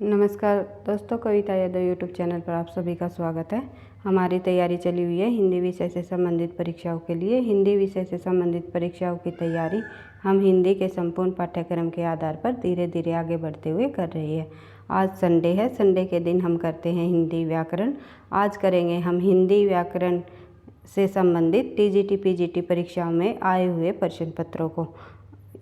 नमस्कार दोस्तों, कविता Yadav YouTube channel पर आप सभी का स्वागत है। हमारी तैयारी चली हुई है हिंदी विषय से संबंधित परीक्षाओं के लिए। हिंदी विषय से संबंधित परीक्षाओं की तैयारी हम हिंदी के संपूर्ण पाठ्यक्रम के आधार पर धीरे धीरे आगे बढ़ते हुए कर रही है। आज संडे है, संडे के दिन हम करते हैं हिंदी व्याकरण। आज करेंगे हम हिंदी व्याकरण से संबंधित टीजीटी पीजीटी परीक्षाओं में आए हुए प्रश्न पत्रों को।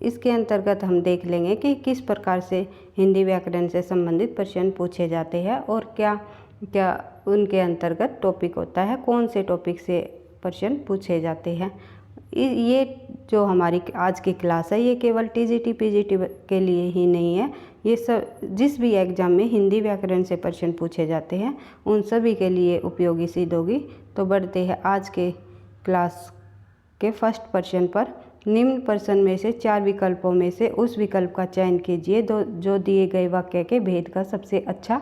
इसके अंतर्गत हम देख लेंगे कि किस प्रकार से हिंदी व्याकरण से संबंधित प्रश्न पूछे जाते हैं और क्या क्या उनके अंतर्गत टॉपिक होता है, कौन से टॉपिक से प्रश्न पूछे जाते हैं। ये जो हमारी आज की क्लास है ये केवल टीजीटी पीजीटी के लिए ही नहीं है, ये सब जिस भी एग्ज़ाम में हिंदी व्याकरण से प्रश्न पूछे जाते हैं उन सभी के लिए उपयोगी सिद्ध होगी। तो बढ़ते हैं आज के क्लास के फर्स्ट प्रश्न पर। निम्न प्रश्न में से 4 विकल्पों में से उस विकल्प का चयन कीजिए जो दिए गए वाक्य के भेद का सबसे अच्छा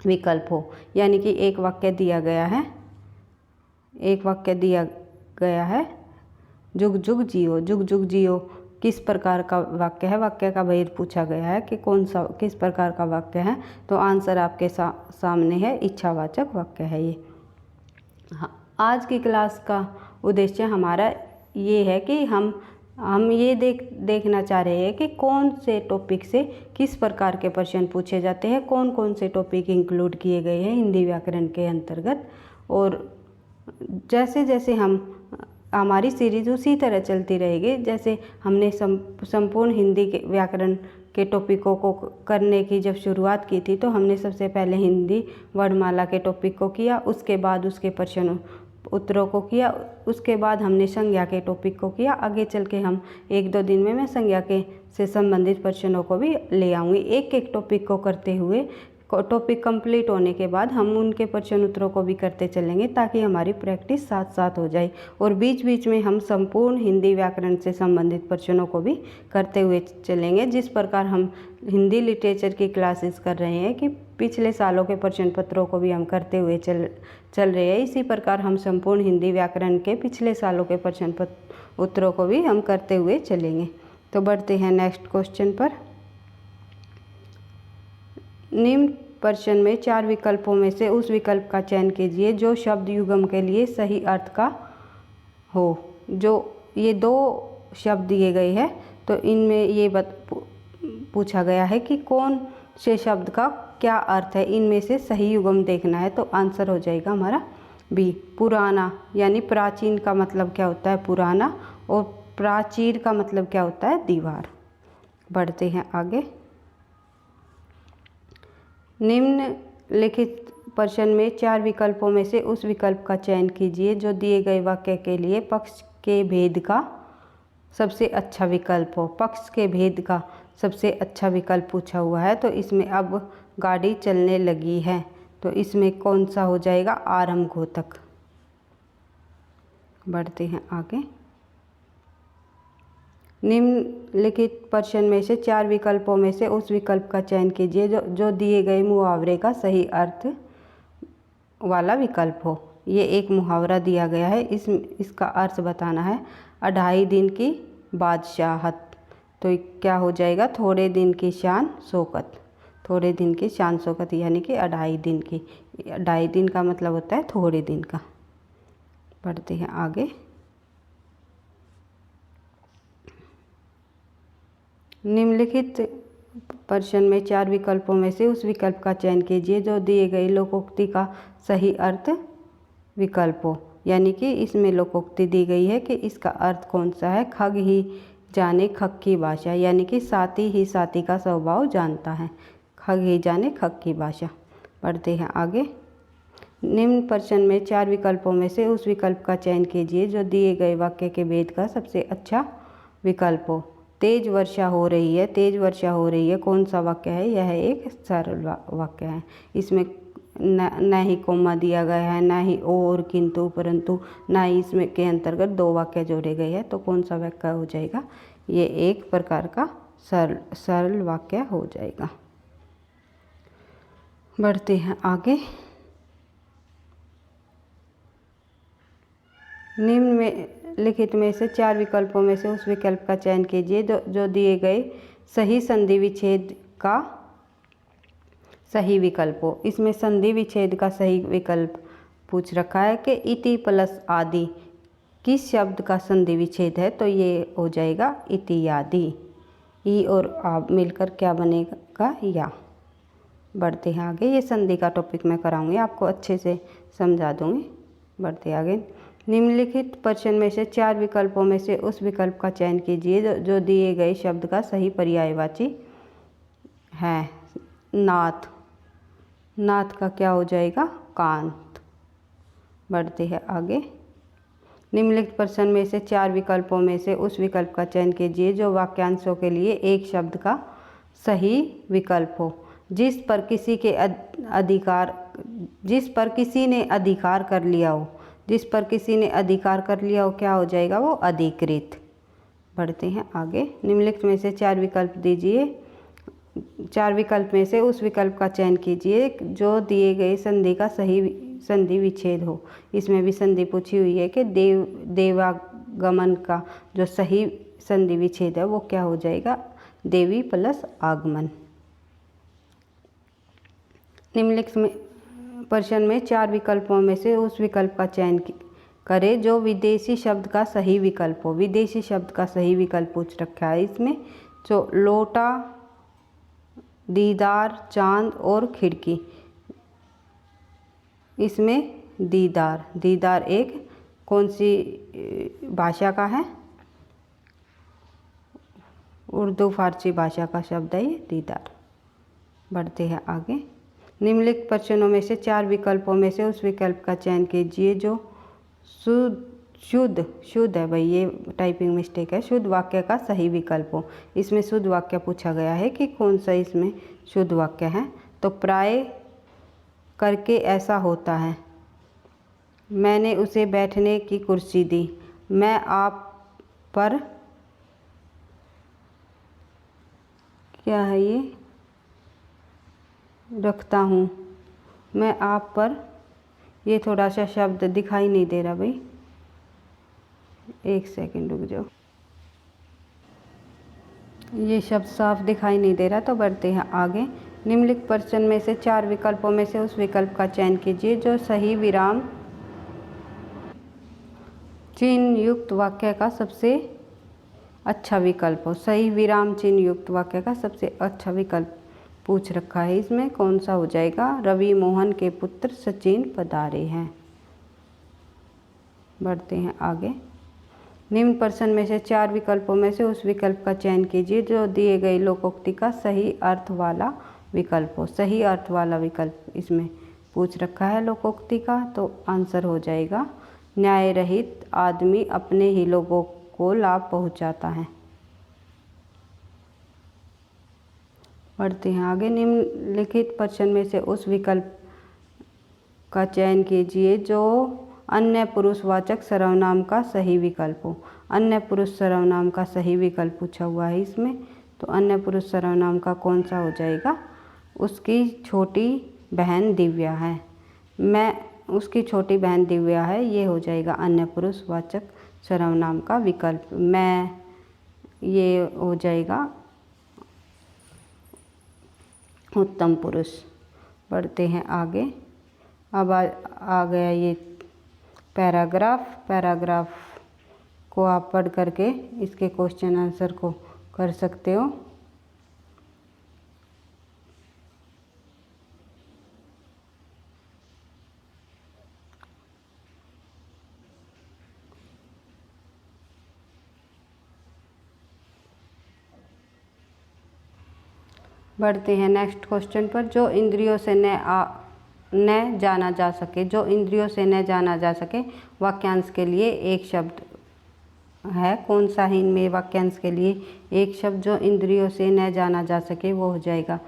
विकल्प हो। यानी कि एक वाक्य दिया गया है, जुग जुग जियो। जुग जुग जियो किस प्रकार का वाक्य है, वाक्य का भेद पूछा गया है कि किस प्रकार का वाक्य है। तो आंसर आपके सामने है, इच्छावाचक वाक्य है ये। आज की क्लास का उद्देश्य हमारा ये है कि हम ये देखना चाह रहे हैं कि कौन से टॉपिक से किस प्रकार के प्रश्न पूछे जाते हैं, कौन कौन से टॉपिक इंक्लूड किए गए हैं हिंदी व्याकरण के अंतर्गत। और जैसे जैसे हमारी सीरीज उसी तरह चलती रहेगी। जैसे हमने संपूर्ण हिंदी के व्याकरण के टॉपिकों को करने की जब शुरुआत की थी तो हमने सबसे पहले हिंदी वर्णमाला के टॉपिक को किया, उसके बाद उसके प्रश्न उत्तरों को किया, उसके बाद हमने संज्ञा के टॉपिक को किया। आगे चल के हम 1-2 दिन में मैं संज्ञा के से संबंधित प्रश्नों को भी ले आऊँगी। एक एक टॉपिक को करते हुए टॉपिक कंप्लीट होने के बाद हम उनके प्रश्न उत्तरों को भी करते चलेंगे ताकि हमारी प्रैक्टिस साथ साथ हो जाए। और बीच बीच में हम संपूर्ण हिंदी व्याकरण से संबंधित प्रश्नों को भी करते हुए चलेंगे। जिस प्रकार हम हिंदी लिटरेचर की क्लासेस कर रहे हैं कि पिछले सालों के प्रश्न पत्रों को भी हम करते हुए चल रहे हैं, इसी प्रकार हम संपूर्ण हिंदी व्याकरण के पिछले सालों के प्रश्न उत्तरों को भी हम करते हुए चलेंगे। तो बढ़ते हैं नेक्स्ट क्वेश्चन पर। निम्न प्रश्न में 4 विकल्पों में से उस विकल्प का चयन कीजिए जो शब्द युग्म के लिए सही अर्थ का हो। जो ये 2 शब्द दिए गए हैं तो इनमें ये पूछा गया है कि कौन से शब्द का क्या अर्थ है, इनमें से सही युग्म देखना है। तो आंसर हो जाएगा हमारा बी, पुराना। यानी प्राचीन का मतलब क्या होता है, पुराना, और प्राचीर का मतलब क्या होता है, दीवार। बढ़ते हैं आगे। निम्नलिखित प्रश्न में 4 विकल्पों में से उस विकल्प का चयन कीजिए जो दिए गए वाक्य के लिए पक्ष के भेद का सबसे अच्छा विकल्प हो। पक्ष के भेद का सबसे अच्छा विकल्प पूछा हुआ है। तो इसमें अब गाड़ी चलने लगी है, तो इसमें कौन सा हो जाएगा, आरंभघोतक। बढ़ते हैं आगे। निम्नलिखित प्रश्न में से 4 विकल्पों में से उस विकल्प का चयन कीजिए जो दिए गए मुहावरे का सही अर्थ वाला विकल्प हो। ये एक मुहावरा दिया गया है, इसका अर्थ बताना है। 2.5 दिन की बादशाहत, तो क्या हो जाएगा, थोड़े दिन की शान शौकत। थोड़े दिन की शान शौकत यानी कि 2.5 दिन की। 2.5 दिन का मतलब होता है थोड़े दिन का। बढ़ते हैं आगे। निम्नलिखित प्रश्न में 4 विकल्पों में से उस विकल्प का चयन कीजिए जो दिए गए लोकोक्ति का सही अर्थ विकल्प हो। यानी कि इसमें लोकोक्ति दी गई है कि इसका अर्थ कौन सा है, खग ही जाने खग की भाषा। यानी कि साथी ही साथी का स्वभाव जानता है, खग ही जाने खग की भाषा। बढ़ते हैं आगे। निम्न प्रश्न में 4 विकल्पों में से उस विकल्प का चयन कीजिए जो दिए गए वाक्य के भेद का सबसे अच्छा विकल्प हो। तेज वर्षा हो रही है, तेज वर्षा हो रही है कौन सा वाक्य है, यह एक सरल वाक्य है। इसमें न ही कोमा दिया गया है, ना ही और, किंतु, परंतु, ना ही इसमें के अंतर्गत 2 वाक्य जोड़े गए हैं। तो कौन सा वाक्य हो जाएगा, ये एक प्रकार का सरल वाक्य हो जाएगा। बढ़ते हैं आगे। निम्नलिखित में से 4 विकल्पों में से उस विकल्प का चयन कीजिए जो दिए गए सही संधि विच्छेद का सही विकल्प हो। इसमें संधि विच्छेद का सही विकल्प पूछ रखा है कि इति प्लस आदि किस शब्द का संधि विच्छेद है, तो ये हो जाएगा इतियादि। ई और आप मिलकर क्या बनेगा, या। बढ़ते हैं आगे, ये संधि का टॉपिक मैं कराऊंगी, आपको अच्छे से समझा दूंगी। बढ़ते आगे, निम्नलिखित प्रश्न में से 4 विकल्पों में से उस विकल्प का चयन कीजिए जो दिए गए शब्द का सही पर्यायवाची है। नाथ, नाथ का क्या हो जाएगा, कांत। बढ़ते हैं आगे, निम्नलिखित प्रश्न में से 4 विकल्पों में से उस विकल्प का चयन कीजिए जो वाक्यांशों के लिए एक शब्द का सही विकल्प हो। जिस पर किसी ने अधिकार कर लिया हो, जिस पर किसी ने अधिकार कर लिया हो क्या हो जाएगा, वो अधिकृत। बढ़ते हैं आगे, निम्नलिखित में से 4 विकल्प दीजिए, 4 विकल्प में से उस विकल्प का चयन कीजिए जो दिए गए संधि का सही संधि विच्छेद हो। इसमें भी संधि पूछी हुई है कि देवागमन का जो सही संधि विच्छेद है वो क्या हो जाएगा, देवी प्लस आगमन। निम्नलिखित प्रश्न में 4 विकल्पों में से उस विकल्प का चयन करें जो विदेशी शब्द का सही विकल्प हो। विदेशी शब्द का सही विकल्प पूछ रखा है इसमें, जो लोटा, दीदार, चांद और खिड़की। इसमें दीदार, दीदार एक कौन सी भाषा का है, उर्दू फारसी भाषा का शब्द है ये दीदार। बढ़ते हैं आगे, निम्नलिखित प्रश्नों में से 4 विकल्पों में से उस विकल्प का चयन कीजिए जो शुद्ध है भाई, ये टाइपिंग मिस्टेक है, शुद्ध वाक्य का सही विकल्प हो। इसमें शुद्ध वाक्य पूछा गया है कि कौन सा इसमें शुद्ध वाक्य है, तो प्राय करके ऐसा होता है, मैंने उसे बैठने की कुर्सी दी, मैं आप पर, क्या है ये, रखता हूँ, मैं आप पर, ये थोड़ा सा शब्द दिखाई नहीं दे रहा भाई, एक सेकंड रुक जाओ, ये शब्द साफ दिखाई नहीं दे रहा। तो बढ़ते हैं आगे, निम्नलिखित प्रश्न में से 4 विकल्पों में से उस विकल्प का चयन कीजिए जो सही विराम चिन्ह युक्त वाक्य का सबसे अच्छा विकल्प हो। सही विराम चिन्ह युक्त वाक्य का सबसे अच्छा विकल्प पूछ रखा है, इसमें कौन सा हो जाएगा, रवि मोहन के पुत्र सचिन पधारे हैं। बढ़ते हैं आगे, निम्न प्रश्न में से 4 विकल्पों में से उस विकल्प का चयन कीजिए जो दिए गए लोकोक्ति का सही अर्थ वाला विकल्प हो। सही अर्थ वाला विकल्प इसमें पूछ रखा है लोकोक्ति का, तो आंसर हो जाएगा न्याय रहित आदमी अपने ही लोगों को लाभ पहुंचाता है। बढ़ते हैं आगे, निम्नलिखित प्रश्न में से उस विकल्प का चयन कीजिए जो अन्य पुरुषवाचक सर्वनाम का सही विकल्प हो। अन्य पुरुष सर्वनाम का सही विकल्प पूछा हुआ है इसमें, तो अन्य पुरुष सर्वनाम का कौन सा हो जाएगा, उसकी छोटी बहन दिव्या है, मैं उसकी छोटी बहन दिव्या है, ये हो जाएगा अन्य पुरुषवाचक सर्वनाम का विकल्प। मैं, ये हो जाएगा उत्तम पुरुष। बढ़ते हैं आगे, अब आ गया ये पैराग्राफ को आप पढ़ करके इसके क्वेश्चन आंसर को कर सकते हो। बढ़ते हैं नेक्स्ट क्वेश्चन पर, जो इंद्रियों से न जाना जा सके, जो इंद्रियों से न जाना जा सके वाक्यांश के लिए एक शब्द है, कौन सा है इनमें वाक्यांश के लिए एक शब्द जो इंद्रियों से न जाना जा सके, वो हो जाएगा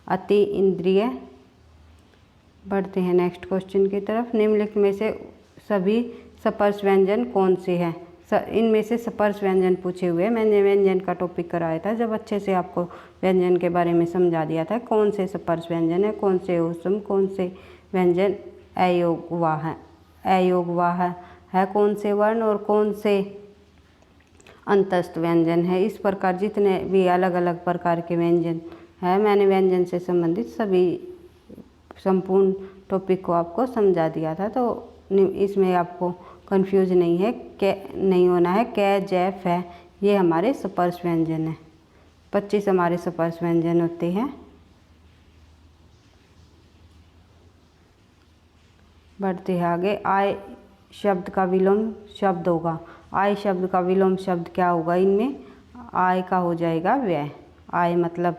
अति इंद्रिय। बढ़ते हैं नेक्स्ट क्वेश्चन की तरफ, निम्नलिखित में से सभी स्पर्श व्यंजन कौन से हैं। इनमें से स्पर्श व्यंजन पूछे हुए हैं, मैंने व्यंजन का टॉपिक कराया था जब अच्छे से आपको व्यंजन के बारे में समझा दिया था, कौन से स्पर्श व्यंजन है, कौन से उपसम, कौन से व्यंजन अयोगवाह है, अयोगवाह है कौन से वर्ण, और कौन से अंतस्थ व्यंजन है। इस प्रकार जितने भी अलग अलग प्रकार के व्यंजन है, मैंने व्यंजन से संबंधित सभी संपूर्ण टॉपिक को आपको समझा दिया था, तो इसमें आपको कंफ्यूज नहीं होना है। कै, जै, फै ये हमारे स्पर्श व्यंजन हैं। 25 हमारे स्पर्श व्यंजन होते हैं। बढ़ते हैं आगे। आय शब्द का विलोम शब्द होगा। आय शब्द का विलोम शब्द क्या होगा? इनमें आय का हो जाएगा व्यय। आय मतलब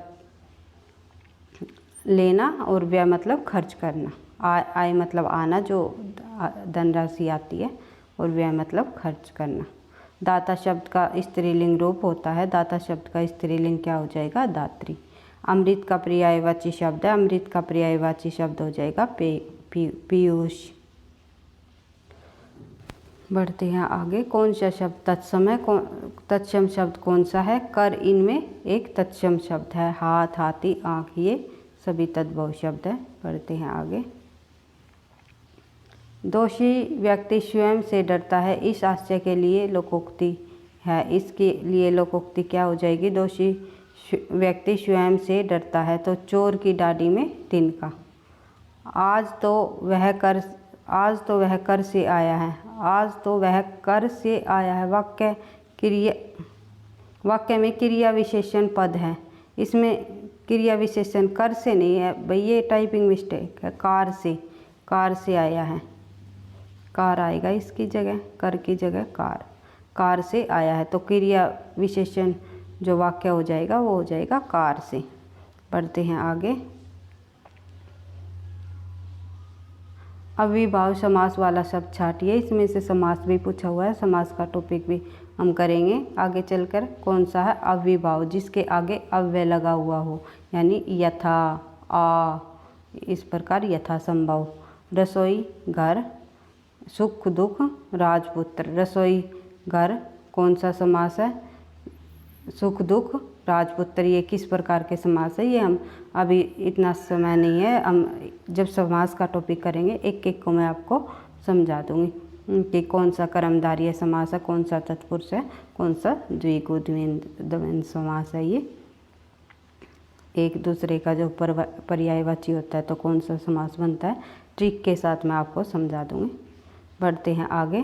लेना और व्यय मतलब खर्च करना। आय मतलब आना, जो धनराशि आती है, और व्यय मतलब खर्च करना। दाता शब्द का स्त्रीलिंग रूप होता है। दाता शब्द का स्त्रीलिंग क्या हो जाएगा? दात्री। अमृत का पर्यायवाची शब्द है। अमृत का पर्यायवाची शब्द हो जाएगा पीयूष। बढ़ते हैं आगे। कौन सा शब्द तत्सम है? तत्सम शब्द कौन सा है? कर इनमें एक तत्सम शब्द है। हाथ, हाथी, आँख ये सभी तद्भव शब्द है। बढ़ते हैं आगे। दोषी व्यक्ति स्वयं से डरता है। इस आशय के लिए लोकोक्ति है। इसके लिए लोकोक्ति क्या हो जाएगी? दोषी व्यक्ति स्वयं से डरता है। तो चोर की डाडी में तिनका। आज तो वह कर से आया है। आज तो वह कर से आया है। वाक्य में क्रिया विशेषण पद है। इसमें क्रिया विशेषण कर से नहीं है भाई, ये टाइपिंग मिस्टेक है। कार से आया है। कार आएगा इसकी जगह, कर की जगह कार से आया है। तो क्रिया विशेषण जो वाक्य हो जाएगा वो हो जाएगा कार से। पढ़ते हैं आगे। अविभाव समास वाला शब्द छाटिए। इसमें से समास भी पूछा हुआ है, समास का टॉपिक भी हम करेंगे आगे चलकर। कौन सा है? अविभाव, जिसके आगे अव्यय लगा हुआ हो, यानी यथा, आ, इस प्रकार यथा संभव। रसोई, घर, सुख दुख, राजपुत्र। रसोई, घर कौन सा समास है? सुख दुख, राजपुत्र। ये किस प्रकार के समास है? ये हम अभी इतना समय नहीं है, हम जब समास का टॉपिक करेंगे एक एक को मैं आपको समझा दूंगी कि कौन सा कर्मधारय समास है, कौन सा तत्पुरुष है, कौन सा द्विगु द्वंद्व समास है। ये एक दूसरे का जो पर्यायवाची होता है तो कौन सा समास बनता है, ट्रिक के साथ मैं आपको समझा दूंगी। बढ़ते हैं आगे।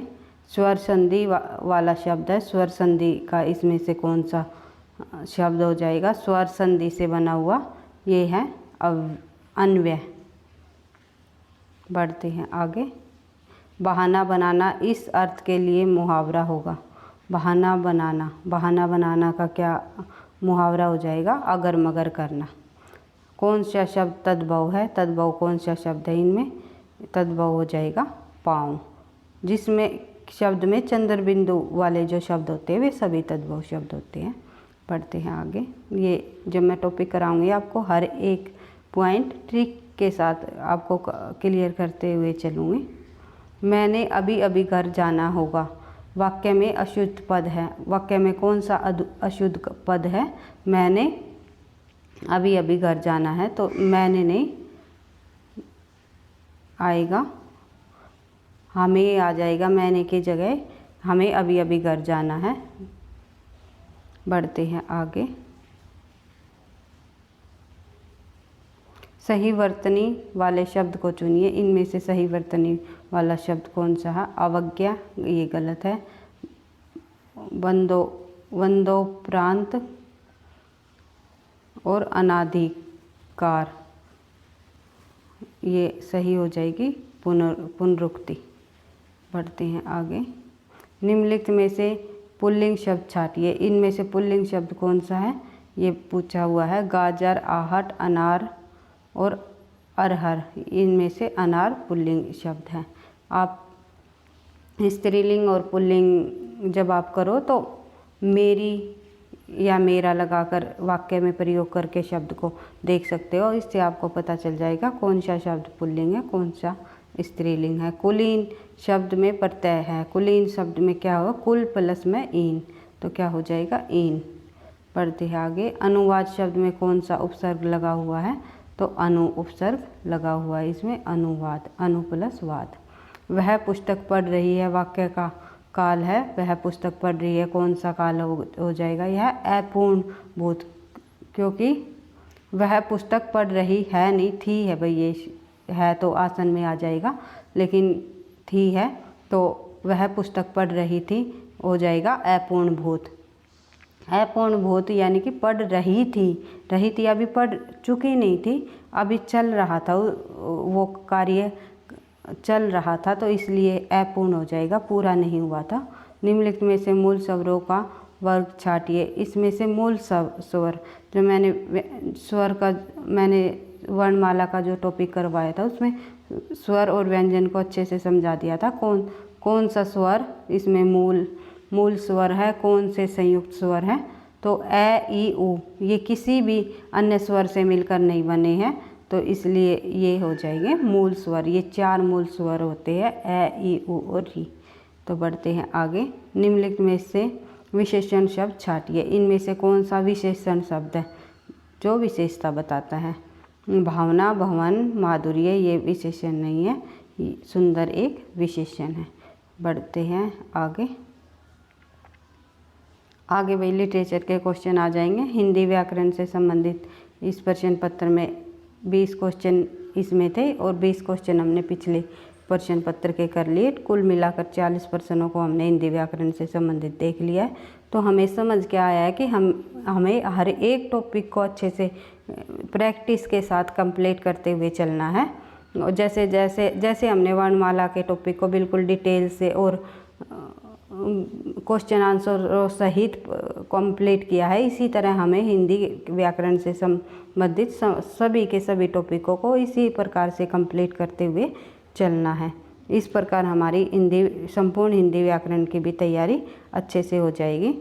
स्वर संधि वाला शब्द है। स्वर संधि का इसमें से कौन सा शब्द हो जाएगा? स्वर संधि से बना हुआ ये है अन्वय। बढ़ते हैं आगे। बहाना बनाना इस अर्थ के लिए मुहावरा होगा। बहाना बनाना का क्या मुहावरा हो जाएगा? अगर मगर करना। कौन सा शब्द तद्भव है? तद्भव कौन सा शब्द है? इनमें तद्भव हो जाएगा पाँव। जिसमें शब्द में चंद्र बिंदु वाले जो शब्द होते हैं वे सभी तद्भव शब्द होते हैं। पढ़ते हैं आगे। ये जब मैं टॉपिक कराऊंगी आपको हर एक पॉइंट ट्रिक के साथ आपको क्लियर करते हुए चलूँगी। मैंने अभी अभी घर जाना होगा। वाक्य में अशुद्ध पद है। वाक्य में कौन सा अशुद्ध पद है? मैंने अभी अभी घर जाना है, तो मैंने नहीं आएगा, हमें आ जाएगा। मैंने की जगह हमें अभी अभी घर जाना है। बढ़ते हैं आगे। सही वर्तनी वाले शब्द को चुनिए। इनमें से सही वर्तनी वाला शब्द कौन सा है? अवज्ञा, ये गलत है। वंदोपरांत और अनाधिकार, ये सही हो जाएगी पुनरुक्ति। बढ़ते हैं आगे। निम्नलिखित में से पुल्लिंग शब्द छाटिए। इनमें से पुल्लिंग शब्द कौन सा है? ये पूछा हुआ है। गाजर, आहट, अनार और अरहर। इनमें से अनार पुल्लिंग शब्द है। आप स्त्रीलिंग और पुल्लिंग जब आप करो तो मेरी या मेरा लगाकर वाक्य में प्रयोग करके शब्द को देख सकते हो। इससे आपको पता चल जाएगा कौन सा शब्द पुल्लिंग है, कौन सा स्त्रीलिंग है। कुलीन शब्द में प्रत्यय है। कुलीन शब्द में क्या होगा? कुल प्लस में ईन, तो क्या हो जाएगा? ईन। पढ़ते हैं आगे। अनुवाद शब्द में कौन सा उपसर्ग लगा हुआ है? तो अनु उपसर्ग लगा हुआ है इसमें। अनुवाद, अनु प्लस वाद। वह पुस्तक पढ़ रही है, वाक्य का काल है। वह पुस्तक पढ़ रही है, कौन सा काल हो जाएगा? यह अपूर्ण भूत, क्योंकि वह पुस्तक पढ़ रही है नहीं, थी है भाई, ये है तो आसन में आ जाएगा, लेकिन थी है तो वह पुस्तक पढ़ रही थी हो जाएगा अपूर्ण भूत। अपूर्ण भूत यानी कि पढ़ रही थी अभी पढ़ चुकी नहीं थी, अभी चल रहा था, वो कार्य चल रहा था, तो इसलिए अपूर्ण हो जाएगा, पूरा नहीं हुआ था। निम्नलिखित में से मूल स्वरों का वर्ग छाटिए। इसमें से मूल स्वर जो मैंने वर्णमाला का जो टॉपिक करवाया था उसमें स्वर और व्यंजन को अच्छे से समझा दिया था। कौन सा स्वर इसमें मूल स्वर है, कौन से संयुक्त स्वर है। तो ए ई उ ये किसी भी अन्य स्वर से मिलकर नहीं बने हैं, तो इसलिए ये हो जाएंगे मूल स्वर। ये 4 मूल स्वर होते हैं, ए ई उ और री। तो बढ़ते हैं आगे। निम्नलिखित में से विशेषण शब्द छाटिए। इनमें से कौन सा विशेषण शब्द है जो विशेषता बताता है। भावना, भवन, माधुर्य ये विशेषण नहीं है, सुंदर एक विशेषण है। बढ़ते हैं आगे भाई लिटरेचर के क्वेश्चन आ जाएंगे। हिंदी व्याकरण से संबंधित इस प्रश्न पत्र में 20 क्वेश्चन इसमें थे और 20 क्वेश्चन हमने पिछले प्रश्न पत्र के कर लिए। कुल मिलाकर 40 प्रश्नों को हमने हिंदी व्याकरण से संबंधित देख लिया है। तो हमें समझ के आया है कि हमें हर एक टॉपिक को अच्छे से प्रैक्टिस के साथ कंप्लीट करते हुए चलना है। और जैसे हमने वर्णमाला के टॉपिक को बिल्कुल डिटेल से और क्वेश्चन आंसर सहित कंप्लीट किया है, इसी तरह हमें हिंदी व्याकरण से संबंधित सभी के सभी टॉपिकों को इसी प्रकार से कंप्लीट करते हुए चलना है। इस प्रकार हमारी संपूर्ण हिंदी व्याकरण की भी तैयारी अच्छे से हो जाएगी।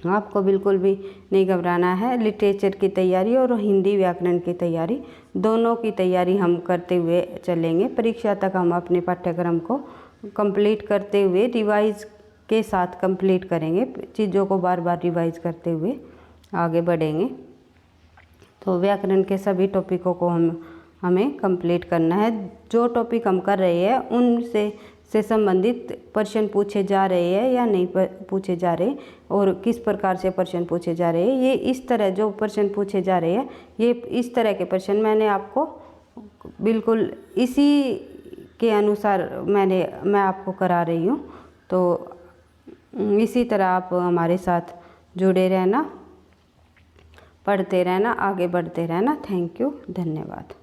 आपको बिल्कुल भी नहीं घबराना है। लिटरेचर की तैयारी और हिंदी व्याकरण की तैयारी दोनों की तैयारी हम करते हुए चलेंगे। परीक्षा तक हम अपने पाठ्यक्रम को कंप्लीट करते हुए रिवाइज के साथ कंप्लीट करेंगे, चीज़ों को बार बार रिवाइज करते हुए आगे बढ़ेंगे। तो व्याकरण के सभी टॉपिकों को हमें कंप्लीट करना है। जो टॉपिक हम कर रहे हैं उनसे संबंधित प्रश्न पूछे जा रहे हैं या नहीं पूछे जा रहे, और किस प्रकार से प्रश्न पूछे जा रहे हैं। ये इस तरह जो प्रश्न पूछे जा रहे हैं, ये इस तरह के प्रश्न मैंने आपको बिल्कुल इसी के अनुसार मैं आपको करा रही हूँ। तो इसी तरह आप हमारे साथ जुड़े रहना, पढ़ते रहना, आगे बढ़ते रहना। थैंक यू, धन्यवाद।